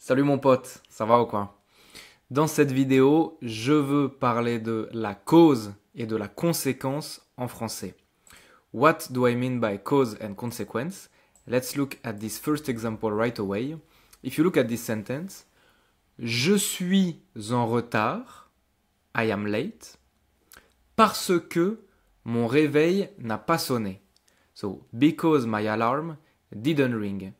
Salut mon pote, ça va ou quoi? Dans cette vidéo, je veux parler de la cause et de la conséquence en français. What do I mean by cause and consequence? Let's look at this first example right away. If you look at this sentence, je suis en retard, I am late, parce que mon réveil n'a pas sonné. So, because my alarm didn't ring.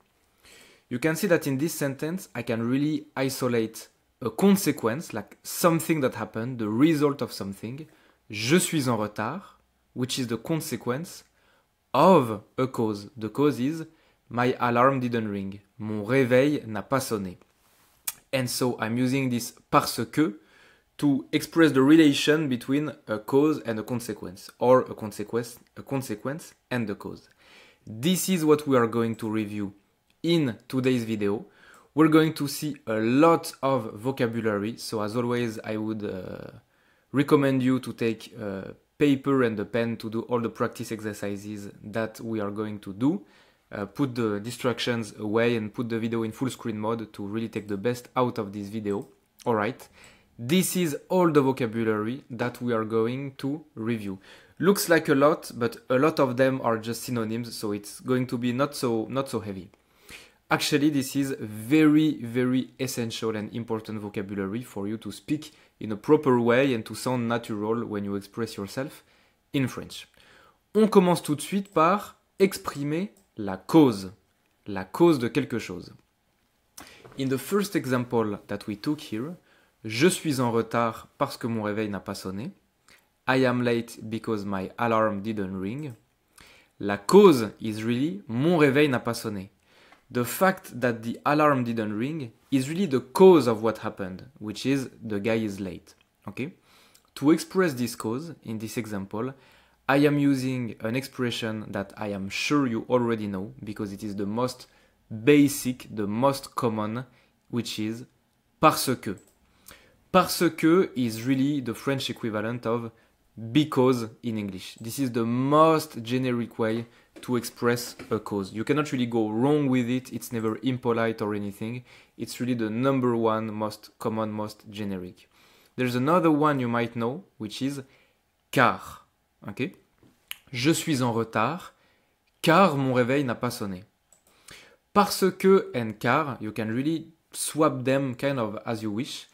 You can see that in this sentence, I can really isolate a consequence, like something that happened, the result of something. Je suis en retard, which is the consequence of a cause. The cause is my alarm didn't ring. Mon réveil n'a pas sonné. And so I'm using this parce que to express the relation between a cause and a consequence, or a consequence and the cause. This is what we are going to review in today's video. We're going to see a lot of vocabulary, so as always I would recommend you to take a paper and a pen to do all the practice exercises that we are going to do. Put the distractions away and put the video in full screen mode to really take the best out of this video. Alright, this is all the vocabulary that we are going to review. Looks like a lot, but a lot of them are just synonyms, so it's going to be not so heavy. Actually, this is very essential and important vocabulary for you to speak in a proper way and to sound natural when you express yourself in French. On commence tout de suite par exprimer la cause de quelque chose. In the first example that we took here, je suis en retard parce que mon réveil n'a pas sonné. I am late because my alarm didn't ring. La cause is really mon réveil n'a pas sonné. The fact that the alarm didn't ring is really the cause of what happened, which is the guy is late. Okay? To express this cause, in this example, I am using an expression that I am sure you already know, because it is the most basic, the most common, which is parce que. Parce que is really the French equivalent of because in English. This is the most generic way to express a cause. You cannot really go wrong with it. It's never impolite or anything. It's really the number one most common, most generic. There's another one you might know, which is car. Okay? Je suis en retard car mon réveil n'a pas sonné. Parce que and car, you can really swap them kind of as you wish.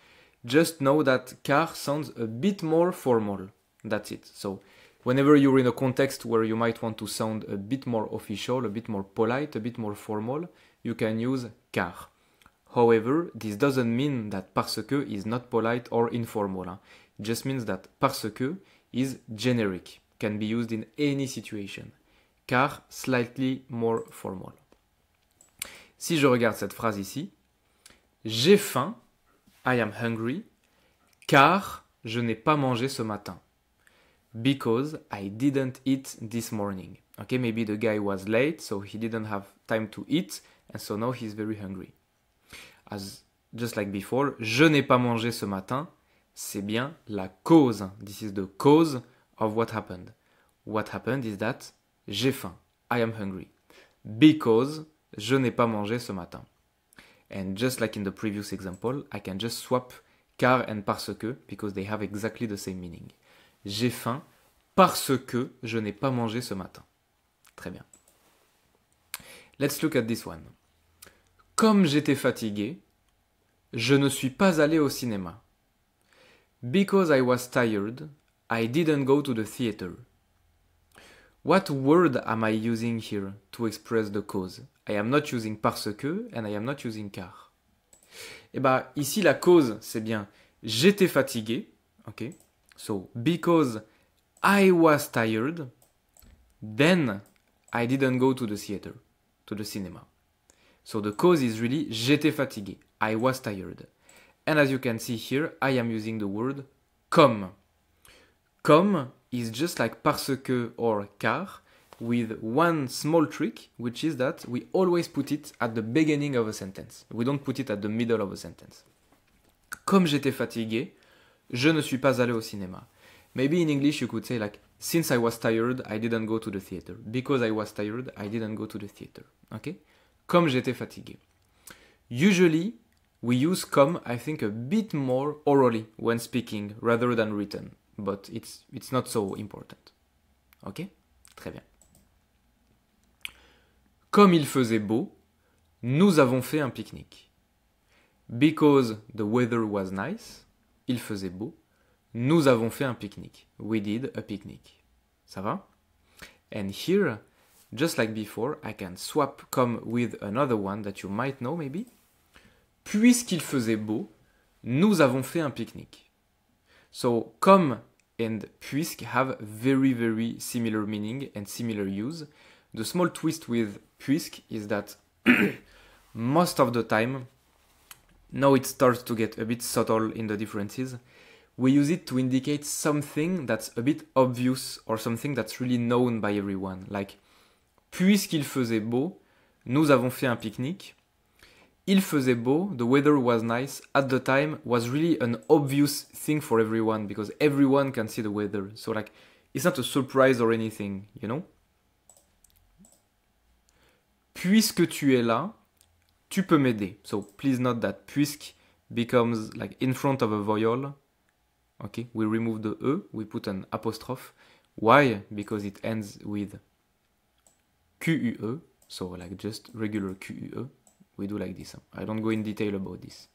Just know that car sounds a bit more formal. That's it. So whenever you're in a context where you might want to sound a bit more official, a bit more polite, a bit more formal, you can use car. However, this doesn't mean that parce que is not polite or informal. It just means that parce que is generic, can be used in any situation. Car, slightly more formal. Si je regarde cette phrase ici, j'ai faim, I am hungry, car je n'ai pas mangé ce matin. Because I didn't eat this morning. Okay, maybe the guy was late, so he didn't have time to eat, and so now he's very hungry. As just like before, je n'ai pas mangé ce matin, c'est bien la cause. This is the cause of what happened. What happened is that j'ai faim, I am hungry. Because je n'ai pas mangé ce matin. And just like in the previous example, I can just swap car and parce que, because they have exactly the same meaning. J'ai faim parce que je n'ai pas mangé ce matin. Très bien. Let's look at this one. Comme j'étais fatigué, je ne suis pas allé au cinéma. Because I was tired, I didn't go to the theater. What word am I using here to express the cause? I am not using parce que and I am not using car. Eh bien, ici, la cause, c'est bien j'étais fatigué. Okay? So, because I was tired, then I didn't go to the theater, to the cinema. So, the cause is really j'étais fatigué. I was tired. And as you can see here, I am using the word comme. Comme is just like parce que or car, with one small trick, which is that we always put it at the beginning of a sentence. We don't put it at the middle of a sentence. Comme j'étais fatigué, je ne suis pas allé au cinéma. Maybe in English you could say like, since I was tired, I didn't go to the theater. Because I was tired, I didn't go to the theater. Okay? Comme j'étais fatigué. Usually, we use come, I think, a bit more orally when speaking rather than written. But it's not so important. Ok? Très bien. Comme il faisait beau, nous avons fait un pique-nique. Because the weather was nice, il faisait beau, nous avons fait un pique-nique. We did a picnic. Ça va? And here, just like before, I can swap come with another one that you might know maybe. Puisqu'il faisait beau, nous avons fait un pique-nique. So, comme and puisque have very, very similar meaning and similar use. The small twist with puisque is that most of the time, now it starts to get a bit subtle in the differences, we use it to indicate something that's a bit obvious or something that's really known by everyone. Like, puisqu'il faisait beau, nous avons fait un pique-nique. Il faisait beau, the weather was nice, at the time was really an obvious thing for everyone because everyone can see the weather. So like, it's not a surprise or anything, you know? Puisque tu es là, tu peux m'aider. So please note that puisque becomes like in front of a vowel. Okay, we remove the E, we put an apostrophe. Why? Because it ends with QUE, so like just regular QUE. We do like this. I don't go in detail about this.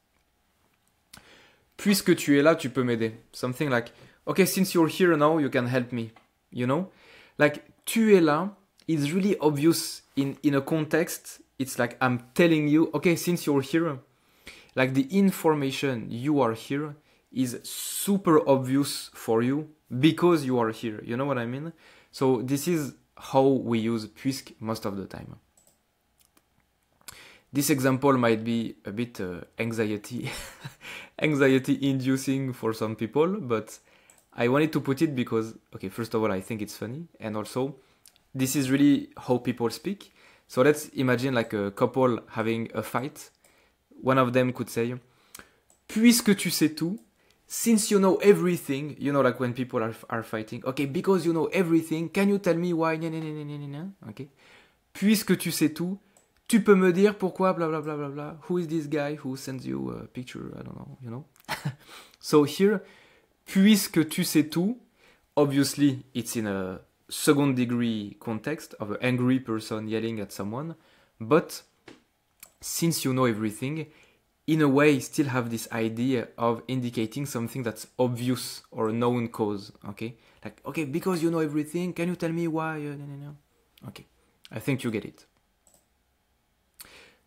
Puisque tu es là, tu peux m'aider. Something like, okay, since you're here now, you can help me. You know? Like, tu es là is really obvious in a context. It's like I'm telling you, okay, since you're here, like the information you are here is super obvious for you because you are here. You know what I mean? So this is how we use puisque most of the time. This example might be a bit anxiety inducing for some people, but I wanted to put it because, okay, first of all, I think it's funny, and also this is really how people speak. So let's imagine like a couple having a fight. One of them could say, puisque tu sais tout, since you know everything, you know, like when people are fighting, okay, because you know everything, can you tell me why? Okay. Puisque tu sais tout, tu peux me dire pourquoi, blah, blah, blah, blah, blah. Who is this guy who sends you a picture? I don't know, you know? So here, puisque tu sais tout, obviously it's in a second degree context of an angry person yelling at someone, but since you know everything, in a way still have this idea of indicating something that's obvious or a known cause, okay? Like, okay, because you know everything, can you tell me why? Okay, I think you get it.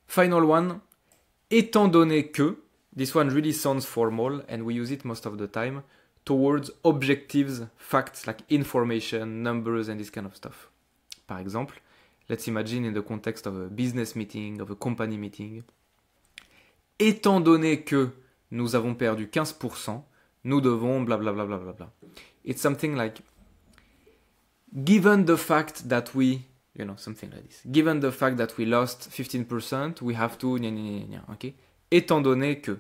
Final one, étant donné que, this one really sounds formal and we use it most of the time towards objectives, facts like information, numbers and this kind of stuff. Par exemple, let's imagine in the context of a business meeting, of a company meeting. Étant donné que nous avons perdu 15%, nous devons blablabla. Blah, blah, blah, blah. It's something like, given the fact that we, you know, something like this. Given the fact that we lost 15%, we have to, okay? Étant donné que.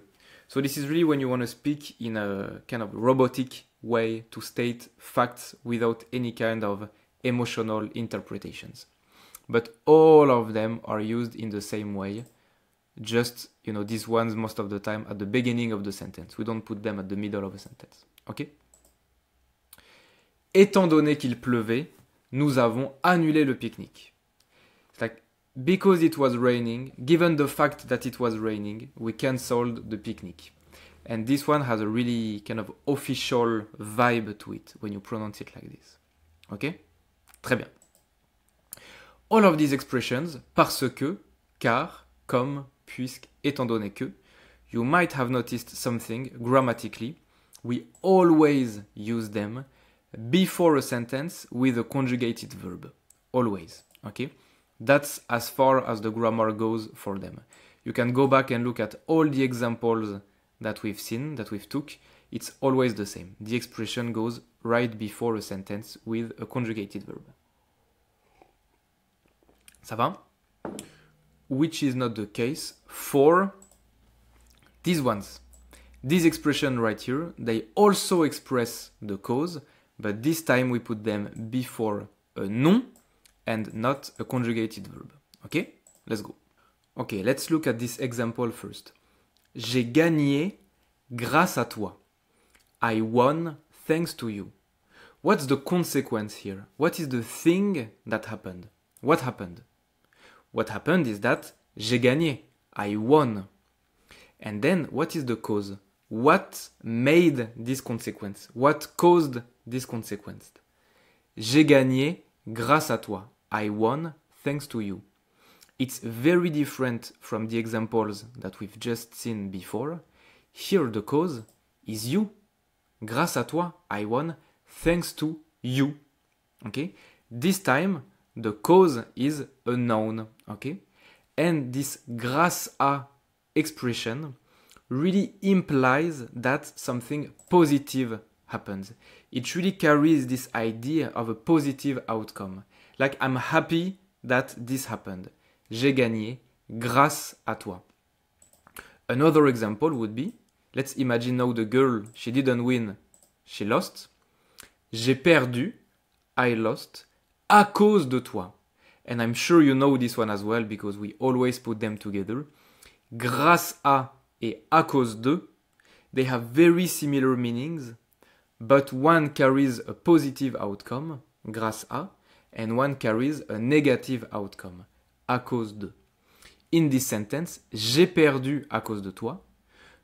So this is really when you want to speak in a kind of robotic way to state facts without any kind of emotional interpretations. But all of them are used in the same way. Just, you know, these ones most of the time at the beginning of the sentence. We don't put them at the middle of a sentence. Okay? Étant donné qu'il pleuvait, nous avons annulé le pique-nique. It's like, because it was raining, given the fact that it was raining, we cancelled the picnic. And this one has a really kind of official vibe to it when you pronounce it like this. Okay? Très bien. All of these expressions, parce que, car, comme, puisque, étant donné que, you might have noticed something grammatically. We always use them before a sentence with a conjugated verb. Always. Okay? That's as far as the grammar goes for them. You can go back and look at all the examples that we've seen, that we've took. It's always the same. The expression goes right before a sentence with a conjugated verb. Ça va? Which is not the case for these ones. These expressions right here, they also express the cause, but this time we put them before a nom and not a conjugated verb. Okay? Let's go. Okay, let's look at this example first. j'ai gagné grâce à toi. I won thanks to you. What's the consequence here? What is the thing that happened? What happened? What happened is that j'ai gagné. I won. And then, what is the cause? What made this consequence? What caused this consequence? J'ai gagné grâce à toi. I won thanks to you. It's very different from the examples that we've just seen before. Here the cause is you. Grâce à toi, I won thanks to you. Okay? This time, the cause is a noun. Okay? And this grâce à expression really implies that something positive happens. It really carries this idea of a positive outcome. Like, I'm happy that this happened. J'ai gagné grâce à toi. Another example would be, let's imagine now the girl, she didn't win, she lost. J'ai perdu, I lost, à cause de toi. And I'm sure you know this one as well because we always put them together. Grâce à et à cause de, they have very similar meanings, but one carries a positive outcome, grâce à, and one carries a negative outcome, à cause de. In this sentence, j'ai perdu à cause de toi.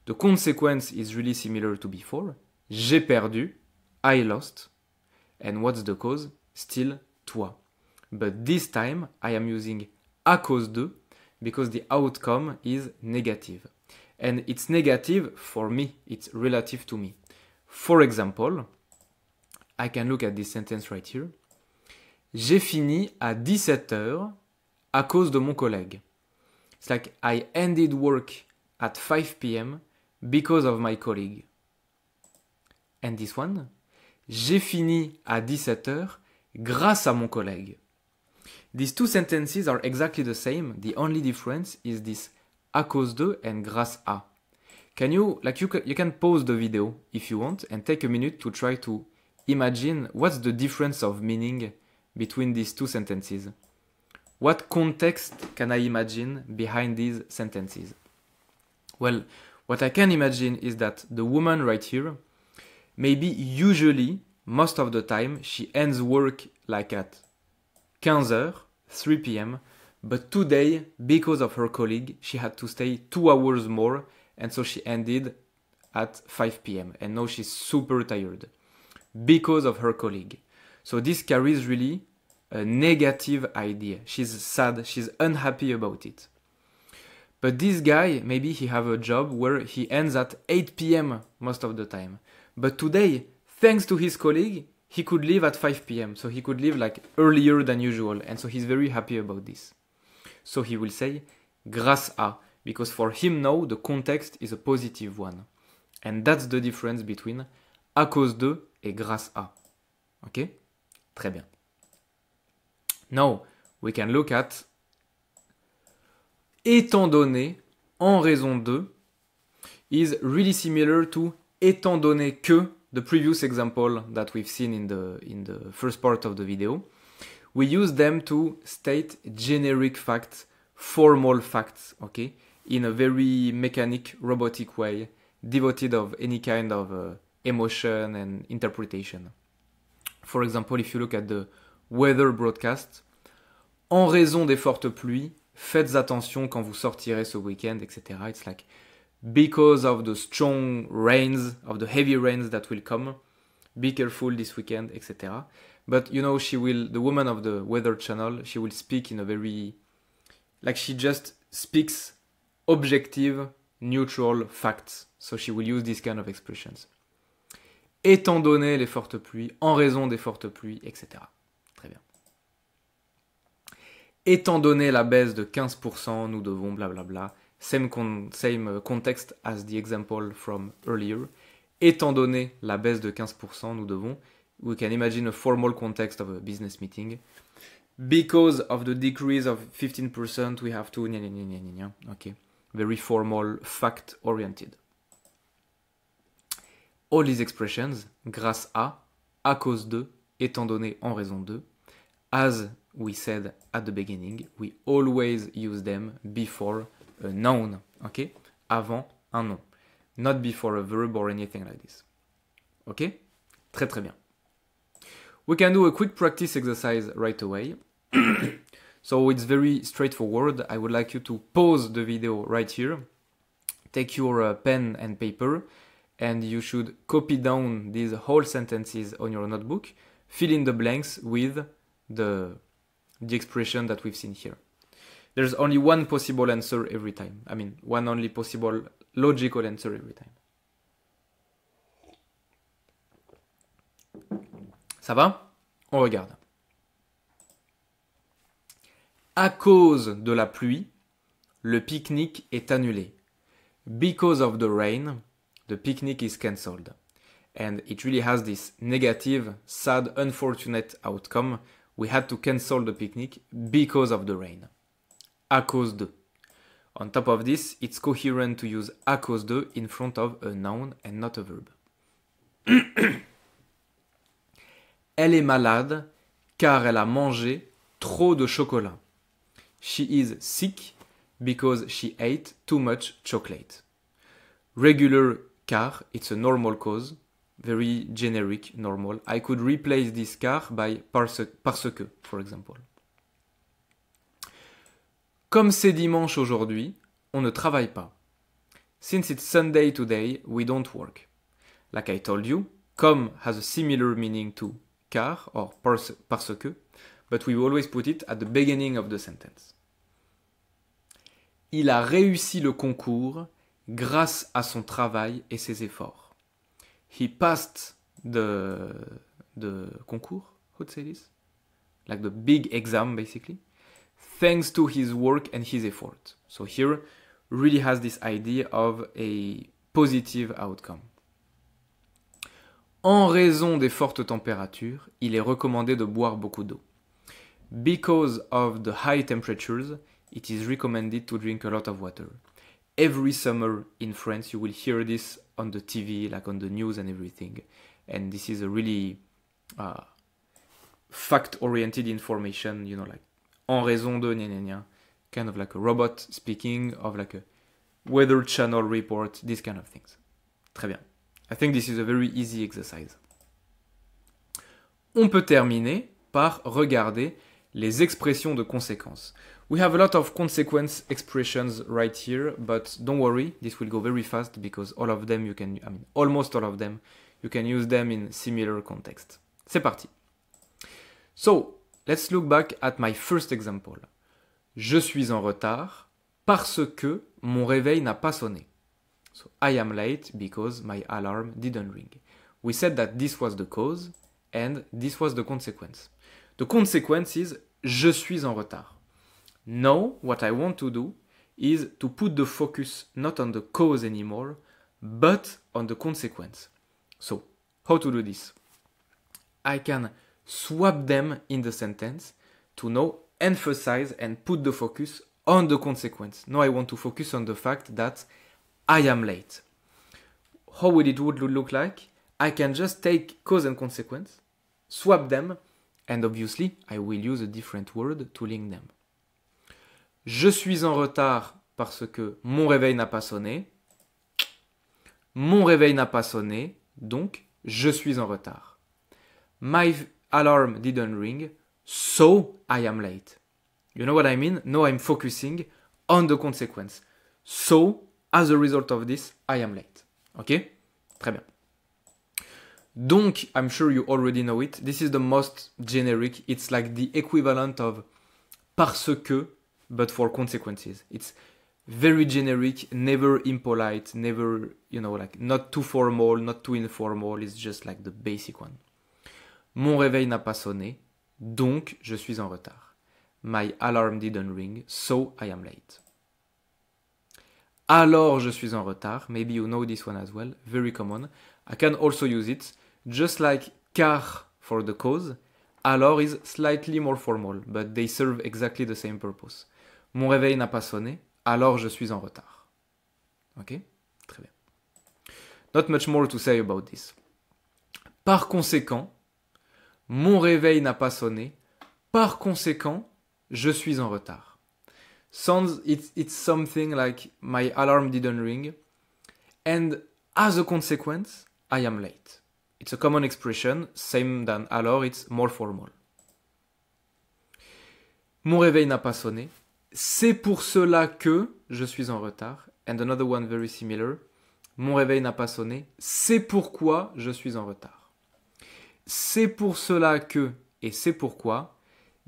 The consequence is really similar to before. J'ai perdu, I lost. And what's the cause? Still toi. But this time, I am using à cause de because the outcome is negative. And it's negative for me. It's relative to me. For example, I can look at this sentence right here. J'ai fini à 17h à cause de mon collègue. It's like I ended work at 5 p.m. because of my colleague. And this one, j'ai fini à 17h grâce à mon collègue. These two sentences are exactly the same. The only difference is this à cause de and grâce à. You can pause the video if you want and take a minute to try to imagine what's the difference of meaning between these two sentences. What context can I imagine behind these sentences? Well, what I can imagine is that the woman right here, maybe usually, most of the time, she ends work like at 15h, 3 p.m., but today, because of her colleague, she had to stay 2 hours more, and so she ended at 5 p.m. And now she's super tired because of her colleague. So this carries really a negative idea. She's sad, she's unhappy about it. But this guy, maybe he have a job where he ends at 8 p.m. most of the time. But today, thanks to his colleague, he could leave at 5 p.m. So he could leave like earlier than usual. And so he's very happy about this. So he will say grâce à, because for him now the context is a positive one. And that's the difference between à cause de et grâce à. Okay? Très bien. Now, we can look at étant donné, en raison de, is really similar to étant donné que, the previous example that we've seen in the first part of the video. We use them to state generic facts, formal facts, okay, in a very mechanic, robotic way, devoid of any kind of emotion and interpretation. For example, if you look at the weather broadcast, en raison des fortes pluies, faites attention quand vous sortirez ce week-end, etc. It's like, because of the strong rains, of the heavy rains that will come, be careful this weekend, etc. But, you know, the woman of the weather channel, she will speak in a very, like she just speaks objective, neutral facts. So she will use this kind of expressions. Étant donné les fortes pluies, en raison des fortes pluies, etc. Très bien. Étant donné la baisse de 15%, nous devons blablabla. Same context as the example from earlier. Étant donné la baisse de 15%, nous devons. We can imagine a formal context of a business meeting. Because of the decrease of 15%, we have to... Okay. Very formal, fact-oriented. All these expressions, grâce à cause de, étant donné, en raison de, as we said at the beginning, we always use them before a noun, okay? Avant un nom. Not before a verb or anything like this. Ok? Très très bien. We can do a quick practice exercise right away. So it's very straightforward. I would like you to pause the video right here. Take your pen and paper and you should copy down these whole sentences on your notebook. Fill in the blanks with the expression that we've seen here. There's only one possible answer every time. I mean, one only possible logical answer every time. Ça va? On regarde. À cause de la pluie, le pique-nique est annulé. Because of the rain, the picnic is cancelled. And it really has this negative, sad, unfortunate outcome. We had to cancel the picnic because of the rain. À cause de. On top of this, it's coherent to use à cause de in front of a noun and not a verb. Elle est malade car elle a mangé trop de chocolat. She is sick because she ate too much chocolate. Regular car, it's a normal cause, very generic, normal. I could replace this car by parce que, for example. Comme c'est dimanche aujourd'hui, on ne travaille pas. Since it's Sunday today, we don't work. Like I told you, comme has a similar meaning to car or parce que, but we always put it at the beginning of the sentence. Il a réussi le concours grâce à son travail et ses efforts. He passed the concours, how to say this? Like the big exam, basically, thanks to his work and his effort. So here really has this idea of a positive outcome. En raison des fortes températures, il est recommandé de boire beaucoup d'eau. Because of the high temperatures, it is recommended to drink a lot of water. Every summer in France, you will hear this on the TV, like on the news and everything. And this is a really fact-oriented information, you know, like en raison de, gna, gna, gna, kind of like a robot speaking of like a weather channel report, these kind of things. Très bien. I think this is a very easy exercise. On peut terminer par regarder les expressions de conséquence. We have a lot of consequence expressions right here, but don't worry, this will go very fast because all of them you can, I mean, almost all of them, you can use them in similar context. C'est parti. So, let's look back at my first example. Je suis en retard parce que mon réveil n'a pas sonné. So, I am late because my alarm didn't ring. We said that this was the cause and this was the consequence. The consequence is je suis en retard. Now, what I want to do is to put the focus not on the cause anymore, but on the consequence. So, how to do this? I can swap them in the sentence to now emphasize and put the focus on the consequence. Now I want to focus on the fact that I am late. How would it look like? I can just take cause and consequence, swap them, and obviously I will use a different word to link them. Je suis en retard parce que mon réveil n'a pas sonné. Mon réveil n'a pas sonné, donc je suis en retard. My alarm didn't ring, so I am late. You know what I mean? Now I'm focusing on the consequence. So, as a result of this, I am late. Ok? Très bien. Donc, I'm sure you already know it. This is the most generic. It's like the equivalent of parce que, but for consequences. It's very generic, never impolite, never, you know, like not too formal, not too informal. It's just like the basic one. Mon réveil n'a pas sonné, donc je suis en retard. My alarm didn't ring, so I am late. Alors je suis en retard. Maybe you know this one as well. Very common. I can also use it. Just like car for the cause, alors is slightly more formal, but they serve exactly the same purpose. Mon réveil n'a pas sonné, alors je suis en retard. Ok? Très bien. Not much more to say about this. Par conséquent, mon réveil n'a pas sonné, par conséquent, je suis en retard. Sounds, it's something like my alarm didn't ring, And as a consequence, I am late. It's a common expression, same than alors, it's more formal. Mon réveil n'a pas sonné. C'est pour cela que je suis en retard. And another one very similar. Mon réveil n'a pas sonné. C'est pourquoi je suis en retard. C'est pour cela que et c'est pourquoi,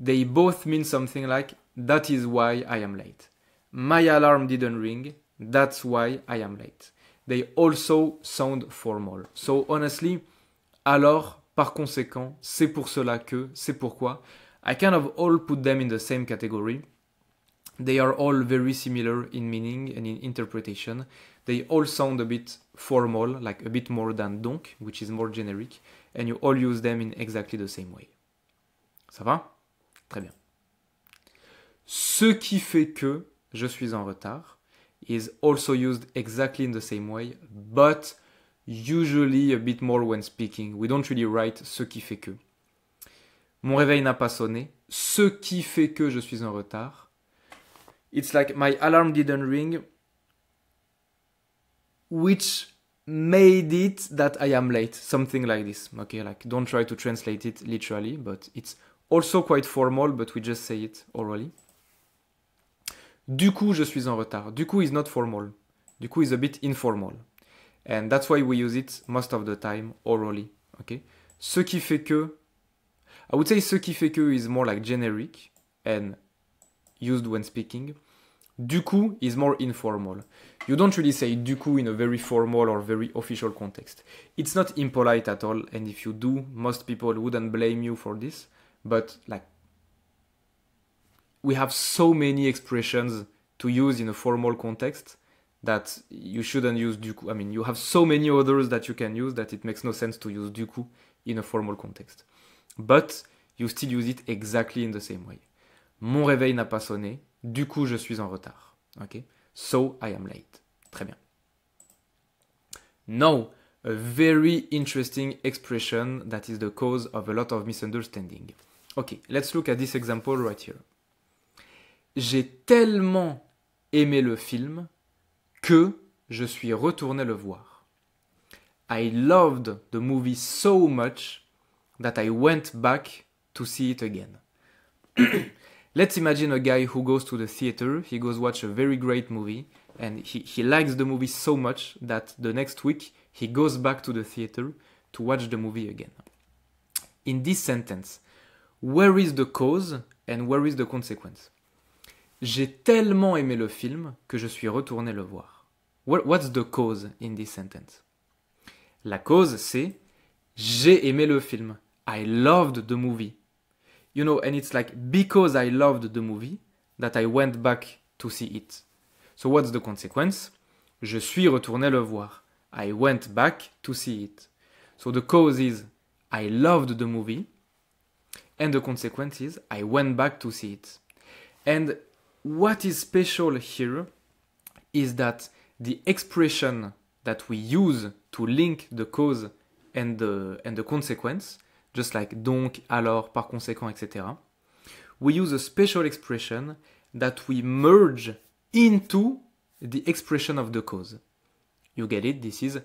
they both mean something like that is why I am late. My alarm didn't ring. That's why I am late. They also sound formal. So honestly, alors, par conséquent, c'est pour cela que, c'est pourquoi, I kind of all put them in the same category. They are all very similar in meaning and in interpretation. They all sound a bit formal, like a bit more than donc, which is more generic, and you all use them in exactly the same way. Ça va? Très bien. Ce qui fait que je suis en retard is also used exactly in the same way, but usually a bit more when speaking. We don't really write ce qui fait que. Mon réveil n'a pas sonné. Ce qui fait que je suis en retard. It's like my alarm didn't ring, which made it that I am late. Something like this. Okay, like don't try to translate it literally, but it's also quite formal, but we just say it orally. Du coup, je suis en retard. Du coup is not formal. Du coup is a bit informal. And that's why we use it most of the time orally. Okay? Ce qui fait que, I would say ce qui fait que is more like generic and used when speaking. Du coup is more informal. You don't really say du coup in a very formal or very official context. It's not impolite at all, and if you do, most people wouldn't blame you for this. But like, we have so many expressions to use in a formal context that you shouldn't use du coup. I mean, you have so many others that you can use that it makes no sense to use du coup in a formal context. But you still use it exactly in the same way. Mon réveil n'a pas sonné, du coup je suis en retard. Okay? So I am late. Très bien. Now, a very interesting expression that is the cause of a lot of misunderstanding. Okay, let's look at this example right here. J'ai tellement aimé le film que je suis retourné le voir. I loved the movie so much that I went back to see it again. Let's imagine a guy who goes to the theater, he goes watch a very great movie, and he likes the movie so much that the next week he goes back to the theater to watch the movie again. In this sentence, where is the cause and where is the consequence? J'ai tellement aimé le film que je suis retourné le voir. What's the cause in this sentence? La cause, c'est j'ai aimé le film. I loved the movie. You know, and it's like because I loved the movie that I went back to see it. So what's the consequence? Je suis retourné le voir. I went back to see it. So the cause is I loved the movie, and the consequence is I went back to see it. And what is special here is that the expression that we use to link the cause and the consequence, just like donc, alors, par conséquent, etc., we use a special expression that we merge into the expression of the cause. You get it? This is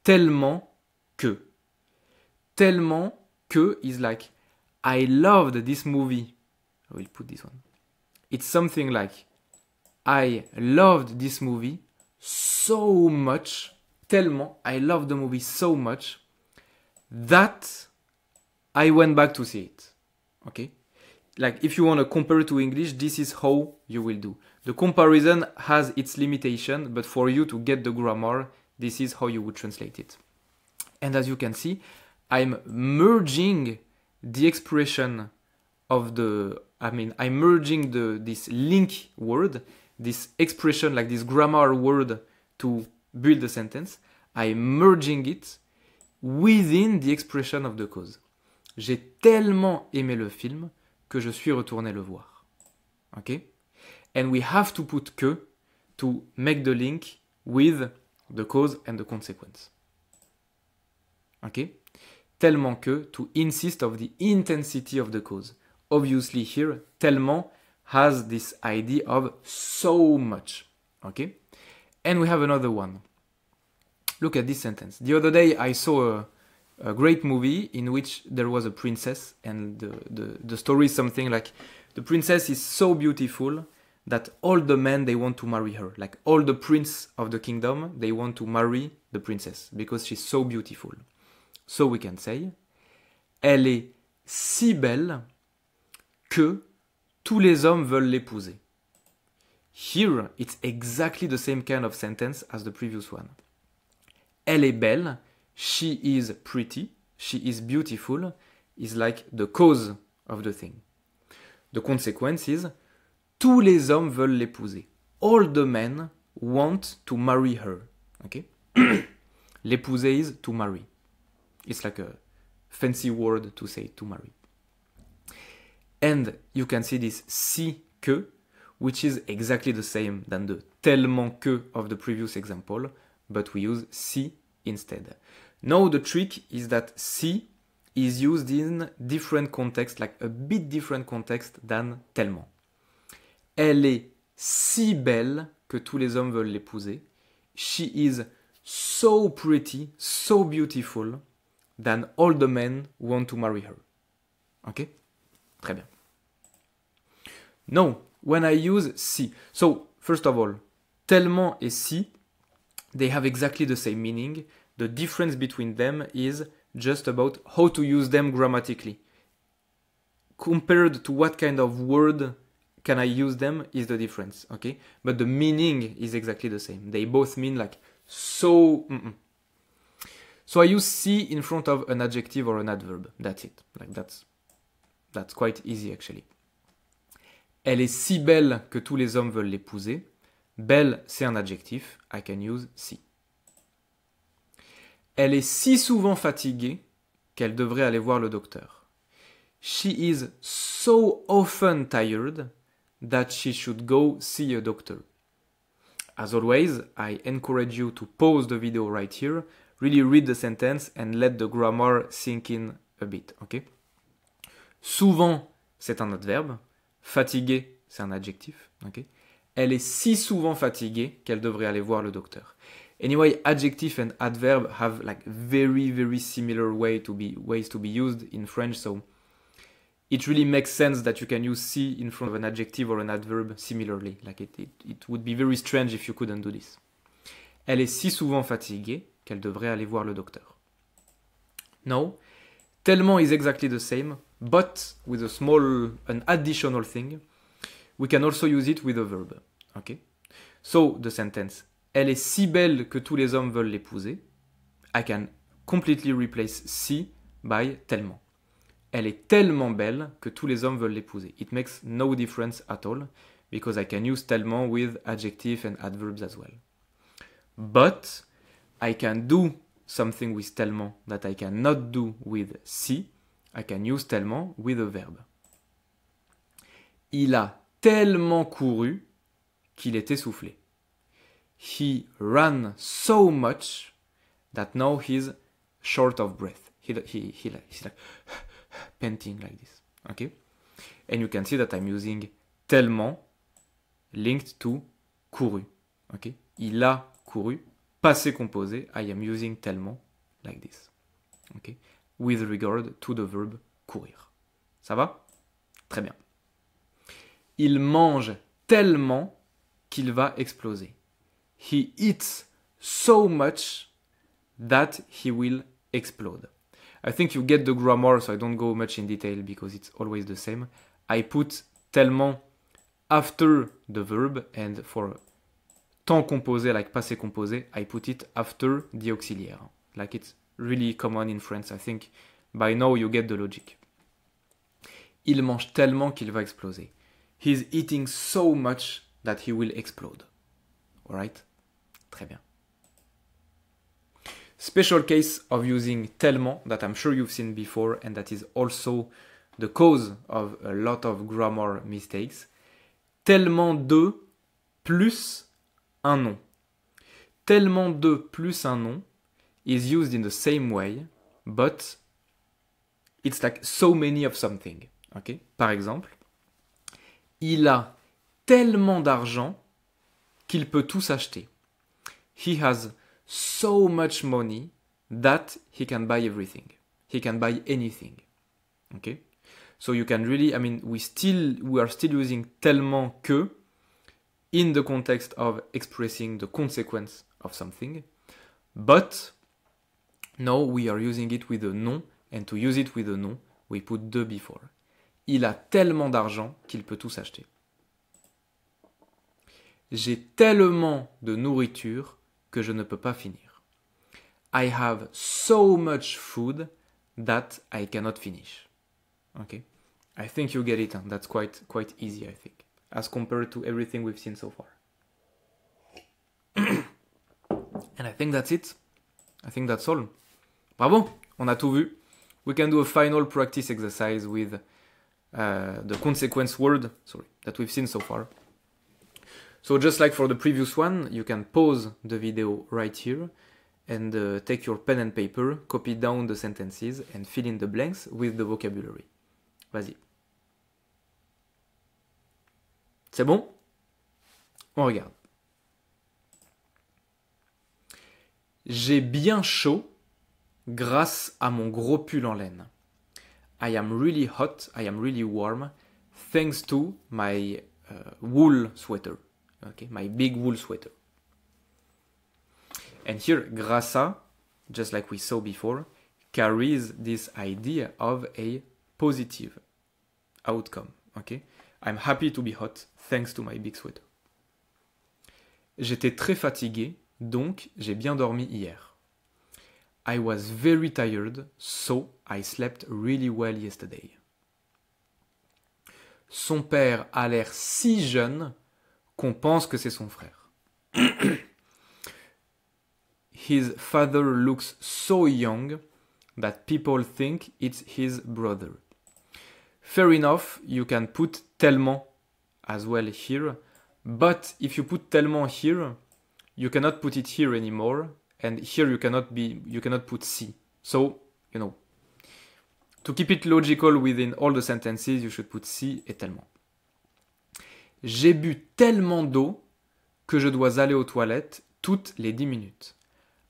tellement que. Tellement que is like, I loved this movie. I will put this one. It's something like, I loved this movie so much, tellement, I loved the movie so much, that I went back to see it. Okay? Like, if you want to compare to English, this is how you will do. The comparison has its limitation, but for you to get the grammar, this is how you would translate it. And as you can see, I'm merging the expression of I'm merging this link word, this expression, like this grammar word to build the sentence. I'm merging it within the expression of the cause. J'ai tellement aimé le film que je suis retourné le voir. Okay? And we have to put que to make the link with the cause and the consequence. Okay? Tellement que, to insist of the intensity of the cause. Obviously here, tellement has this idea of so much. Okay? And we have another one. Look at this sentence. The other day I saw a great movie in which there was a princess, and the story is something like the princess is so beautiful that all the men, they want to marry her. Like all the prince of the kingdom, they want to marry the princess because she's so beautiful. So we can say, elle est si belle que tous les hommes veulent l'épouser. Here, it's exactly the same kind of sentence as the previous one. Elle est belle, she is pretty, she is beautiful, is like the cause of the thing. The consequence is, tous les hommes veulent l'épouser. All the men want to marry her. Okay? L'épouser is to marry. It's like a fancy word to say to marry. And you can see this si que, which is exactly the same than the tellement que of the previous example, but we use si instead. Now the trick is that si is used in different context, like a bit different context than tellement. Elle est si belle que tous les hommes veulent l'épouser. She is so pretty, so beautiful, that all the men want to marry her. Ok? Très bien. Now, when I use si, so first of all, tellement et si, they have exactly the same meaning. The difference between them is just about how to use them grammatically. Compared to what kind of word can I use them is the difference, okay? But the meaning is exactly the same. They both mean like so. So I use si in front of an adjective or an adverb. That's it. Like that's quite easy actually. Elle est si belle que tous les hommes veulent l'épouser. Belle, c'est un adjectif. I can use si. Elle est si souvent fatiguée qu'elle devrait aller voir le docteur. She is so often tired that she should go see a doctor. As always, I encourage you to pause the video right here, really read the sentence and let the grammar sink in a bit, okay? Souvent, c'est un adverbe. Fatiguée, c'est un adjectif, okay? Elle est si souvent fatiguée qu'elle devrait aller voir le docteur. Anyway, adjective and adverb have like very, very similar ways to be used in French, so it really makes sense that you can use si in front of an adjective or an adverb similarly. Like it would be very strange if you couldn't do this. Elle est si souvent fatiguée qu'elle devrait aller voir le docteur. No, tellement is exactly the same, but with an additional thing. We can also use it with a verb. Okay? So, the sentence, elle est si belle que tous les hommes veulent l'épouser. I can completely replace si by tellement. Elle est tellement belle que tous les hommes veulent l'épouser. It makes no difference at all, because I can use tellement with adjective and adverbs as well. But I can do something with tellement that I cannot do with si. I can use tellement with a verb. Il a tellement couru qu'il est essoufflé. He ran so much that now he's short of breath. He's like panting like this. Okay? And you can see that I'm using tellement linked to couru. Okay? Il a couru. Passé composé, I am using tellement like this. Okay? With regard to the verb courir. Ça va? Très bien. Il mange tellement qu'il va exploser. He eats so much that he will explode. I think you get the grammar, so I don't go much in detail because it's always the same. I put tellement after the verb, and for temps composé, like passé composé, I put it after the auxiliaire. Like it's really common in France. I think by now you get the logic. Il mange tellement qu'il va exploser. He's eating so much that he will explode. Alright? Très bien. Special case of using tellement that I'm sure you've seen before, and that is also the cause of a lot of grammar mistakes. Tellement de plus un nom. Tellement de plus un nom is used in the same way, but it's like so many of something. Okay? Par exemple, il a tellement d'argent qu'il peut tout s'acheter. He has so much money that he can buy everything. He can buy anything. Okay? So you can really, I mean, we are still using tellement que in the context of expressing the consequence of something. But now we are using it with a nom, and to use it with a nom, we put de before. Il a tellement d'argent qu'il peut tout s'acheter. J'ai tellement de nourriture que je ne peux pas finir. I have so much food that I cannot finish. Okay? I think you get it. Huh? That's quite easy, I think, as compared to everything we've seen so far. And I think that's it. I think that's all. Bravo, on a tout vu. We can do a final practice exercise with the consequence word, that we've seen so far. So just like for the previous one, you can pause the video right here and take your pen and paper, copy down the sentences and fill in the blanks with the vocabulary. Vas-y. C'est bon? On regarde. J'ai bien chaud grâce à mon gros pull en laine. I am really hot, I am really warm, thanks to my wool sweater. Okay, my big wool sweater. And here, grâce à, just like we saw before, carries this idea of a positive outcome. Okay, I'm happy to be hot, thanks to my big sweater. J'étais très fatigué, donc j'ai bien dormi hier. I was very tired, so I slept really well yesterday. Son père a l'air si jeune qu'on pense que c'est son frère. His father looks so young that people think it's his brother. Fair enough, you can put tellement as well here, but if you put tellement here, you cannot put it here anymore, and here you cannot put si. So, you know, to keep it logical within all the sentences, you should put si et tellement. J'ai bu tellement d'eau que je dois aller aux toilettes toutes les 10 minutes.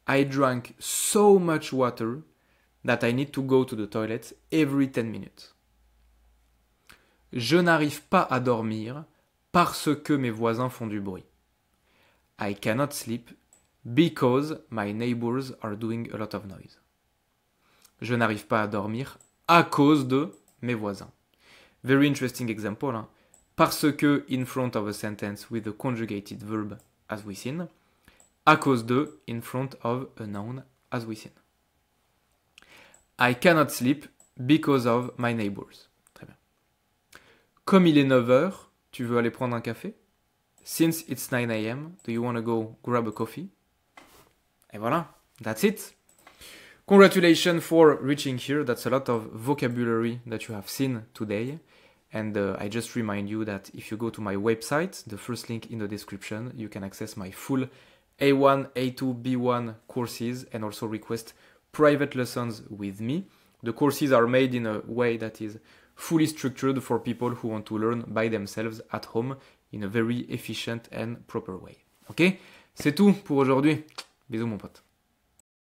I drank so much water that I need to go to the toilet every 10 minutes. Je n'arrive pas à dormir parce que mes voisins font du bruit. I cannot sleep because my neighbors are doing a lot of noise. Je n'arrive pas à dormir à cause de mes voisins. Very interesting example. Hein? Parce que in front of a sentence with a conjugated verb as we seen. À cause de in front of a noun as we seen. I cannot sleep because of my neighbors. Très bien. Comme il est 9 heures, tu veux aller prendre un café? Since it's 9 a.m., do you want to go grab a coffee? Et voilà, that's it. Congratulations for reaching here. That's a lot of vocabulary that you have seen today. And I just remind you that if you go to my website, the first link in the description, you can access my full A1, A2, B1 courses and also request private lessons with me. The courses are made in a way that is fully structured for people who want to learn by themselves at home in a very efficient and proper way. Ok? C'est tout pour aujourd'hui. Bisous mon pote.